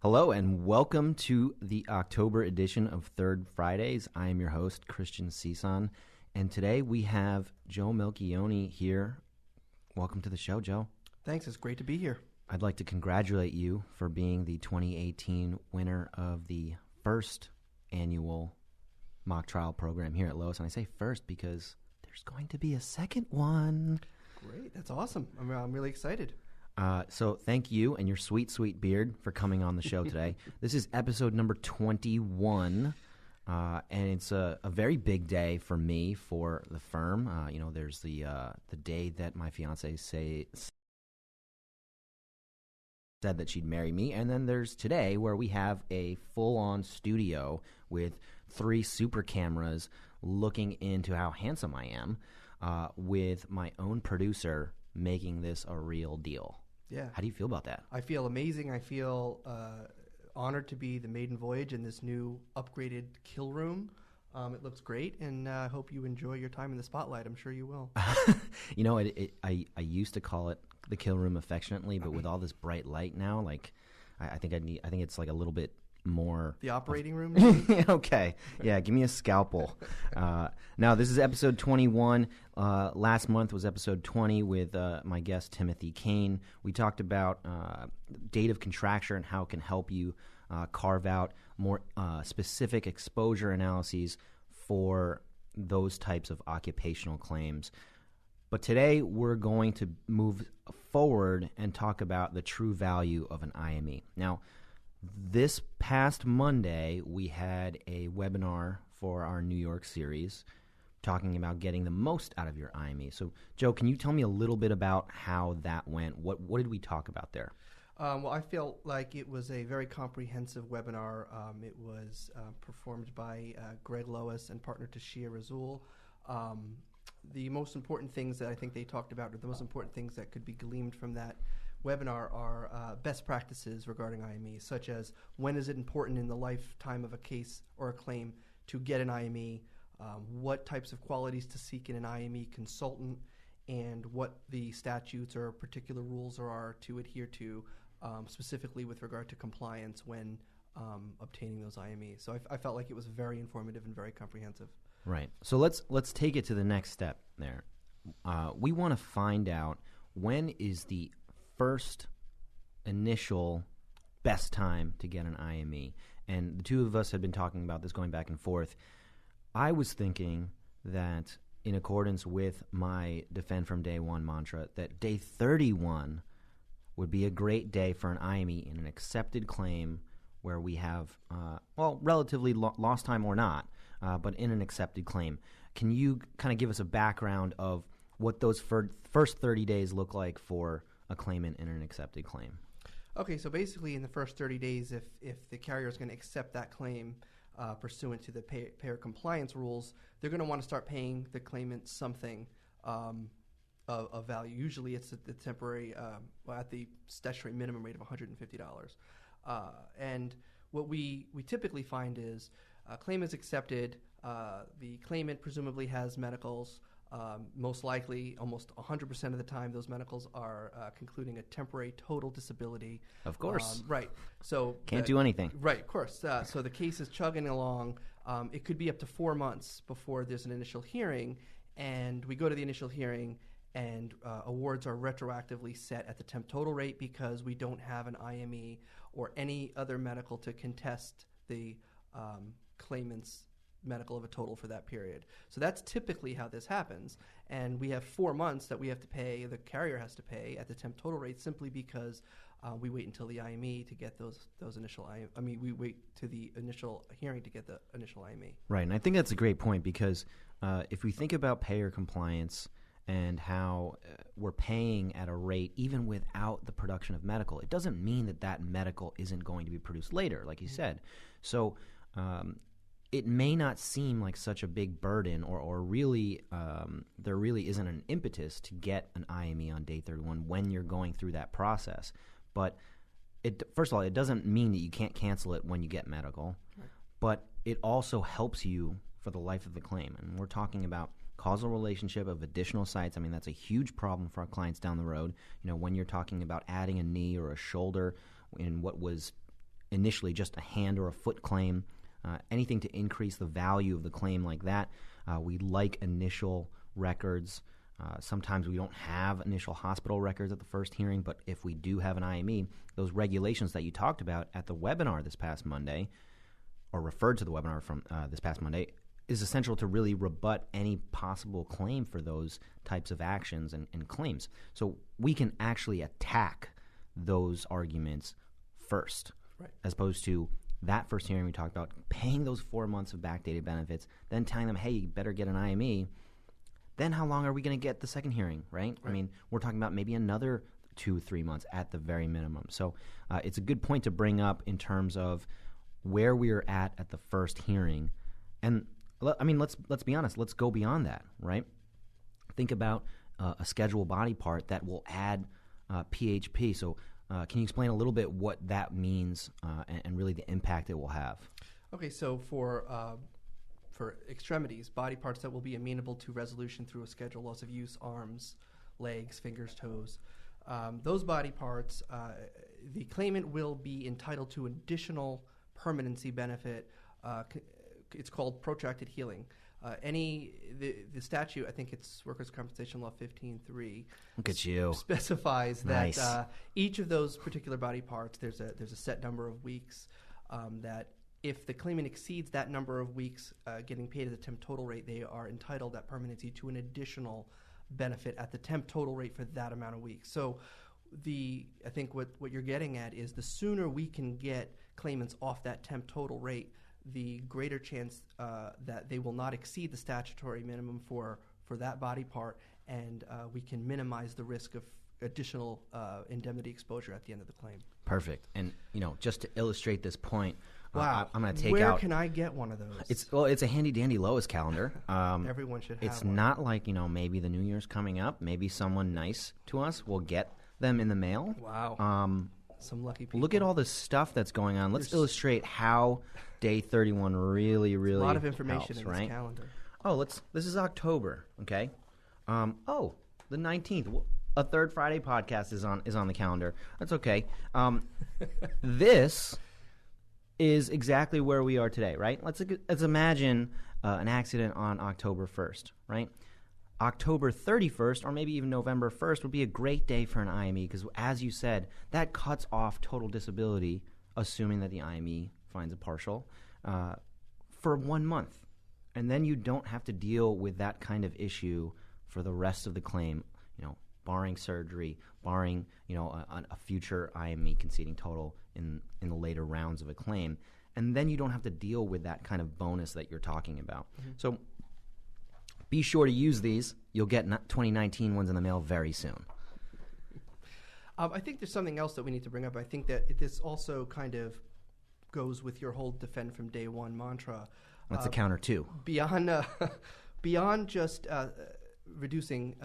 Hello and welcome to the October edition of Third Fridays. I am your host, Christian Cison, and today we have Joe Melchionne here. Welcome to the show, Joe. Thanks. It's great to be here. I'd like to congratulate you for being the 2018 winner of the first annual mock trial program here at Lois. And I say first because there's going to be a second one. Great. That's awesome. I'm really excited. So thank you and your sweet, sweet beard for coming on the show today. This is episode number 21, and it's a very big day for me, for the firm. There's the day that my fiance said that she'd marry me, and then there's today where we have a full-on studio with 3 super cameras looking into how handsome I am, with my own producer making this a real deal. Yeah. How do you feel about that? I feel amazing. I feel honored to be the maiden voyage in this new upgraded kill room. It looks great, and I hope you enjoy your time in the spotlight. I'm sure you will. I used to call it the kill room affectionately, but with all this bright light now, I think it's like a little bit more. The operating room? Okay. Yeah, give me a scalpel. Now, this is episode 21. Last month was episode 20 with my guest, Timothy Kane. We talked about date of contracture and how it can help you carve out more specific exposure analyses for those types of occupational claims. But today, we're going to move forward and talk about the true value of an IME. Now, this past Monday, we had a webinar for our New York series talking about getting the most out of your IME. So, Joe, can you tell me a little bit about how that went? What did we talk about there? Well, I feel like it was a very comprehensive webinar. It was performed by Greg Lois and partner Tashia Razul. The most important things that I think they talked about, or the most important things that could be gleaned from that webinar, are best practices regarding IME, such as when is it important in the lifetime of a case or a claim to get an IME, what types of qualities to seek in an IME consultant, and what the statutes or particular rules are to adhere to, specifically with regard to compliance when obtaining those IMEs. So I felt like it was very informative and very comprehensive. Right. So let's take it to the next step there. We want to find out when is the first initial best time to get an IME. And the two of us had been talking about this going back and forth. I was thinking that in accordance with my defend from day one mantra, that day 31 would be a great day for an IME in an accepted claim where we have, relatively lost time or not, but in an accepted claim. Can you kind of give us a background of what those first 30 days look like for a claimant in an accepted claim? Okay, so basically in the first 30 days, if the carrier is going to accept that claim pursuant to the payer compliance rules, they're going to want to start paying the claimant something of value. Usually it's the temporary, at the statutory minimum rate of $150. And what we typically find is a claim is accepted, the claimant presumably has medicals. Most likely, almost 100% of the time, those medicals are concluding a temporary total disability. Of course. Right. So can't do anything. Right, of course. So the case is chugging along. It could be up to 4 months before there's an initial hearing, and we go to the initial hearing, and awards are retroactively set at the temp total rate because we don't have an IME or any other medical to contest the claimant's medical of a total for that period. So that's typically how this happens. And we have 4 months that we have to pay, the carrier has to pay at the temp total rate simply because we wait until the IME to get those initial we wait to the initial hearing to get the initial IME. Right, and I think that's a great point because if we think about payer compliance and how we're paying at a rate even without the production of medical, it doesn't mean that medical isn't going to be produced later, like you said. So it may not seem like such a big burden or really there really isn't an impetus to get an IME on day 31 when you're going through that process. But first of all, it doesn't mean that you can't cancel it when you get medical, right. But it also helps you for the life of the claim. And we're talking about causal relationship of additional sites. I mean, that's a huge problem for our clients down the road. You know, when you're talking about adding a knee or a shoulder in what was initially just a hand or a foot claim, anything to increase the value of the claim like that. We like initial records. Sometimes we don't have initial hospital records at the first hearing, but if we do have an IME, those regulations that you talked about at the webinar this past Monday, or referred to the webinar from this past Monday, is essential to really rebut any possible claim for those types of actions and claims. So we can actually attack those arguments first, right, as opposed to that first hearing we talked about, paying those 4 months of backdated benefits, then telling them, hey, you better get an IME. Then how long are we going to get the second hearing, right? I mean, we're talking about maybe another 2-3 months at the very minimum. So it's a good point to bring up in terms of where we are at the first hearing. And I mean, let's be honest. Let's go beyond that, right? Think about a scheduled body part that will add PHP. So can you explain a little bit what that means and really the impact it will have? Okay, so for extremities, body parts that will be amenable to resolution through a scheduled loss of use, arms, legs, fingers, toes, those body parts, the claimant will be entitled to additional permanency benefit. It's called protracted healing. The statute, I think it's Workers' Compensation Law 15.3. Look at you. Specifies Nice. that each of those particular body parts, there's a set number of weeks that if the claimant exceeds that number of weeks getting paid at the temp total rate, they are entitled at permanency to an additional benefit at the temp total rate for that amount of weeks. So I think what you're getting at is the sooner we can get claimants off that temp total rate, the greater chance that they will not exceed the statutory minimum for that body part, and we can minimize the risk of additional indemnity exposure at the end of the claim. Perfect. And, just to illustrate this point, wow, I'm going to take Where out... can I get one of those? It's a handy-dandy Lois calendar. Everyone should have It's one. not like, maybe the New Year's coming up. Maybe someone nice to us will get them in the mail. Wow. Some lucky people. Look at all the stuff that's going on. Let's illustrate how Day 31 really, really a lot of information helps, in right? this calendar. Oh, this is October, okay? The 19th. A third Friday podcast is on the calendar. That's okay. This is exactly where we are today, right? Let's imagine an accident on October 1st, right? October 31st or maybe even November 1st would be a great day for an IME because, as you said, that cuts off total disability, assuming that the IME finds a partial, for 1 month. And then you don't have to deal with that kind of issue for the rest of the claim, barring surgery, barring, a future IME conceding total in the later rounds of a claim. And then you don't have to deal with that kind of bonus that you're talking about. Mm-hmm. So be sure to use these. You'll get 2019 ones in the mail very soon. I think there's something else that we need to bring up. I think that this also kind of goes with your whole defend from day one mantra. That's a counter two. Beyond just reducing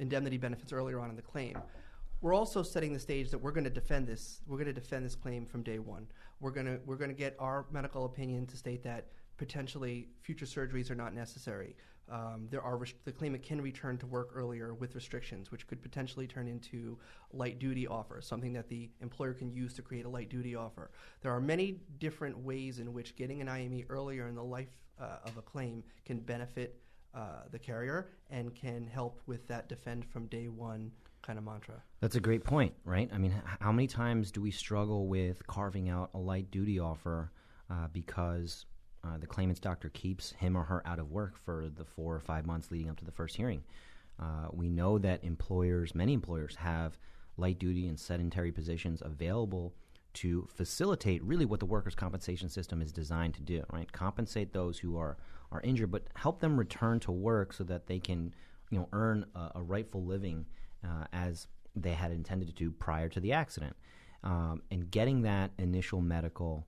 indemnity benefits earlier on in the claim, we're also setting the stage that we're going to defend this. We're going to defend this claim from day one. We're going to get our medical opinion to state that potentially future surgeries are not necessary. The claimant can return to work earlier with restrictions, which could potentially turn into light duty offers, something that the employer can use to create a light duty offer. There are many different ways in which getting an IME earlier in the life of a claim can benefit the carrier and can help with that defend from day one kind of mantra. That's a great point, right? I mean, how many times do we struggle with carving out a light duty offer because the claimant's doctor keeps him or her out of work for the 4 or 5 months leading up to the first hearing? We know that many employers have light duty and sedentary positions available to facilitate really what the workers' compensation system is designed to do, right? Compensate those who are injured, but help them return to work so that they can, earn a rightful living as they had intended to do prior to the accident. And getting that initial medical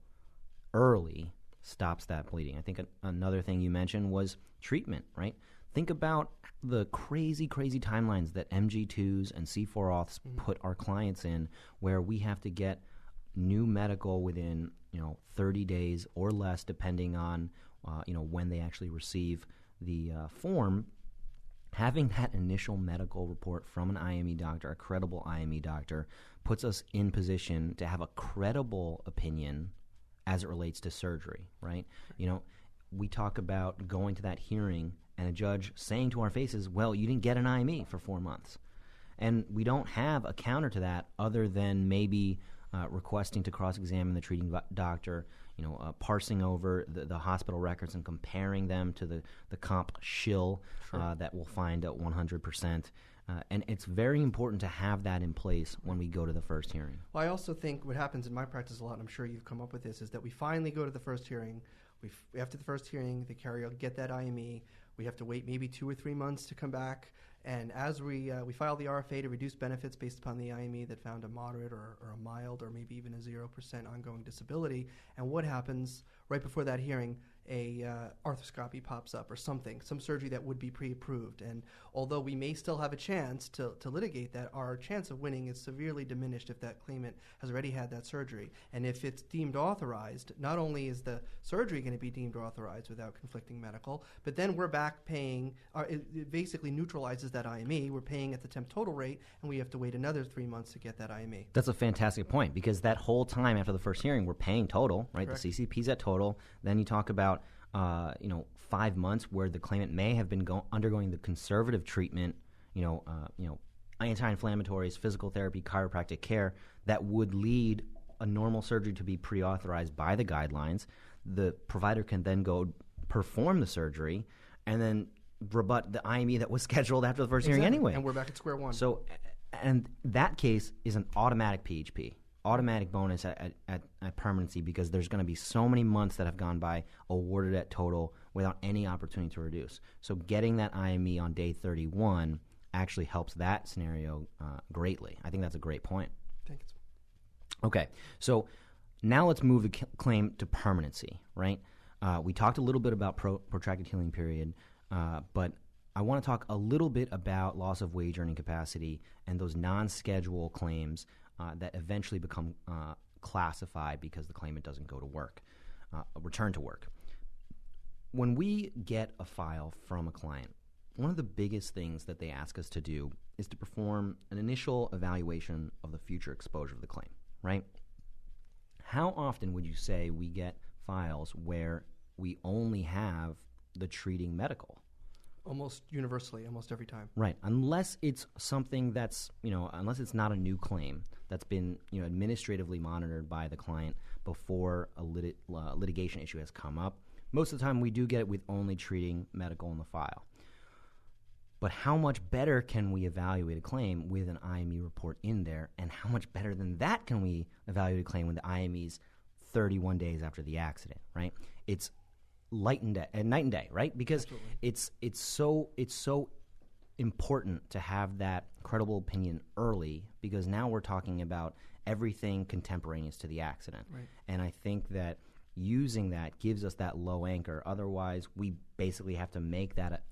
early stops that bleeding. I think another thing you mentioned was treatment, right? Think about the crazy timelines that MG2s and C4 auths put our clients in, where we have to get new medical within 30 days or less, depending on when they actually receive the form. Having that initial medical report from an IME doctor, a credible IME doctor, puts us in position to have a credible opinion as it relates to surgery, right? You know, we talk about going to that hearing and a judge saying to our faces, well, you didn't get an IME for 4 months. And we don't have a counter to that other than maybe requesting to cross-examine the treating doctor, parsing over the hospital records and comparing them to the comp shill that we'll find at 100%. And it's very important to have that in place when we go to the first hearing. Well, I also think what happens in my practice a lot, and I'm sure you've come up with this, is that we finally go to the first hearing. After the first hearing, the carrier will get that IME. We have to wait maybe 2 or 3 months to come back. And as we file the RFA to reduce benefits based upon the IME that found a moderate or a mild or maybe even a 0% ongoing disability. And what happens right before that hearing? A arthroscopy pops up or something, some surgery that would be pre-approved. And although we may still have a chance to litigate that, our chance of winning is severely diminished if that claimant has already had that surgery. And if it's deemed authorized, not only is the surgery going to be deemed authorized without conflicting medical, but then we're back paying, it basically neutralizes that IME. We're paying at the temp total rate, and we have to wait another 3 months to get that IME. That's a fantastic point, because that whole time after the first hearing, we're paying total, right? Correct. The CCP's at total. Then you talk about 5 months where the claimant may have been undergoing the conservative treatment, anti-inflammatories, physical therapy, chiropractic care that would lead a normal surgery to be pre-authorized by the guidelines. The provider can then go perform the surgery and then rebut the IME that was scheduled after the first hearing anyway. And we're back at square one. So, and that case is an automatic PHP. Automatic bonus at permanency, because there's going to be so many months that have gone by awarded at total without any opportunity to reduce. So getting that IME on day 31 actually helps that scenario greatly. I think that's a great point. Thanks. Okay, so now let's move the claim to permanency, right? We talked a little bit about protracted healing period, but I want to talk a little bit about loss of wage earning capacity and those non-schedule claims that eventually become classified because the claimant doesn't go to work, return to work. When we get a file from a client, one of the biggest things that they ask us to do is to perform an initial evaluation of the future exposure of the claim, right? How often would you say we get files where we only have the treating medical? Almost universally, almost every time. Right, unless it's something that's, unless it's not a new claim that's been, administratively monitored by the client before a litigation issue has come up. Most of the time we do get it with only treating medical in the file. But how much better can we evaluate a claim with an IME report in there, and how much better than that can we evaluate a claim when the IME's 31 days after the accident, right? It's night and day, right? Because Absolutely. it's so important to have that credible opinion early, because now we're talking about everything contemporaneous to the accident. Right. And I think that using that gives us that low anchor. Otherwise, we basically have to make that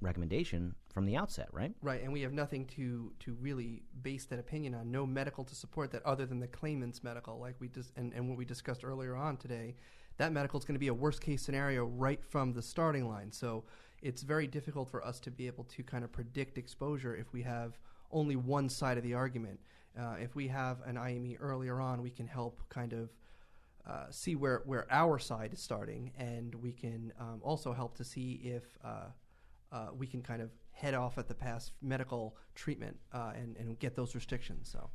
recommendation from the outset, right? Right, and we have nothing to really base that opinion on. No medical to support that other than the claimant's medical, like and what we discussed earlier on today. That medical is going to be a worst-case scenario right from the starting line. So it's very difficult for us to be able to kind of predict exposure if we have only one side of the argument. If we have an IME earlier on, we can help kind of see where our side is starting, and we can also help to see if we can kind of head off at the past medical treatment and get those restrictions. So.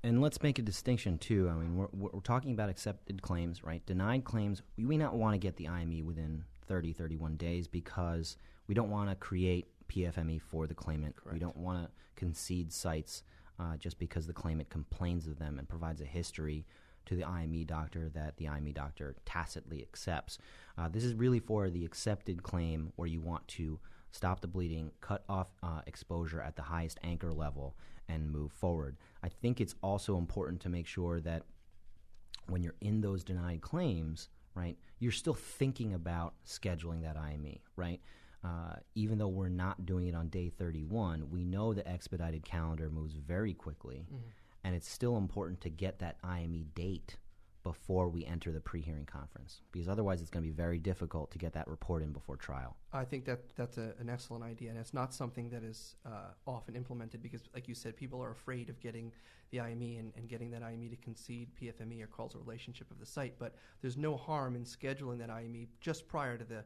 And let's make a distinction, too. I mean, we're talking about accepted claims, right? Denied claims, we may not want to get the IME within 30, 31 days because we don't want to create PFME for the claimant. Correct. We don't want to concede sites just because the claimant complains of them and provides a history to the IME doctor that the IME doctor tacitly accepts. This is really for the accepted claim where you want to stop the bleeding, cut off exposure at the highest anchor level, and move forward. I think it's also important to make sure that when you're in those denied claims, right, you're still thinking about scheduling that IME, right? Even though we're not doing it on day 31, we know the expedited calendar moves very quickly, and it's still important to get that IME date before we enter the pre-hearing conference, because otherwise it's going to be very difficult to get that report in before trial. I think that's an excellent idea, and it's not something that is often implemented because, like you said, people are afraid of getting the IME and getting that IME to concede PFME or causal relationship of the site. But there's no harm in scheduling that IME just prior to the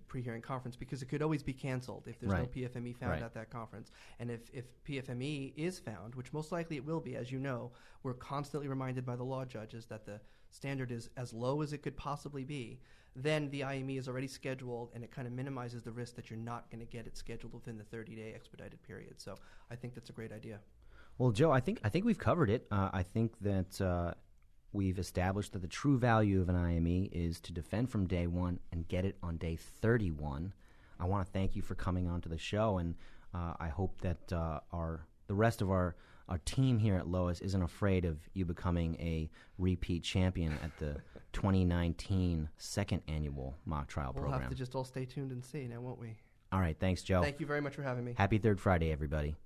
pre-hearing conference, because it could always be canceled if there's no PFME found at that conference. And if PFME is found, which most likely it will be, as you know, we're constantly reminded by the law judges that the standard is as low as it could possibly be, then the IME is already scheduled, and it kind of minimizes the risk that you're not going to get it scheduled within the 30-day expedited period. So I think that's a great idea. Well, Joe, I think we've covered it. I think that we've established that the true value of an IME is to defend from day one and get it on day 31. I want to thank you for coming on to the show, and I hope that the rest of our team here at Lois isn't afraid of you becoming a repeat champion at the 2019 second annual mock trial program. We'll have to just all stay tuned and see now, won't we? All right, thanks, Joe. Thank you very much for having me. Happy Third Friday, everybody.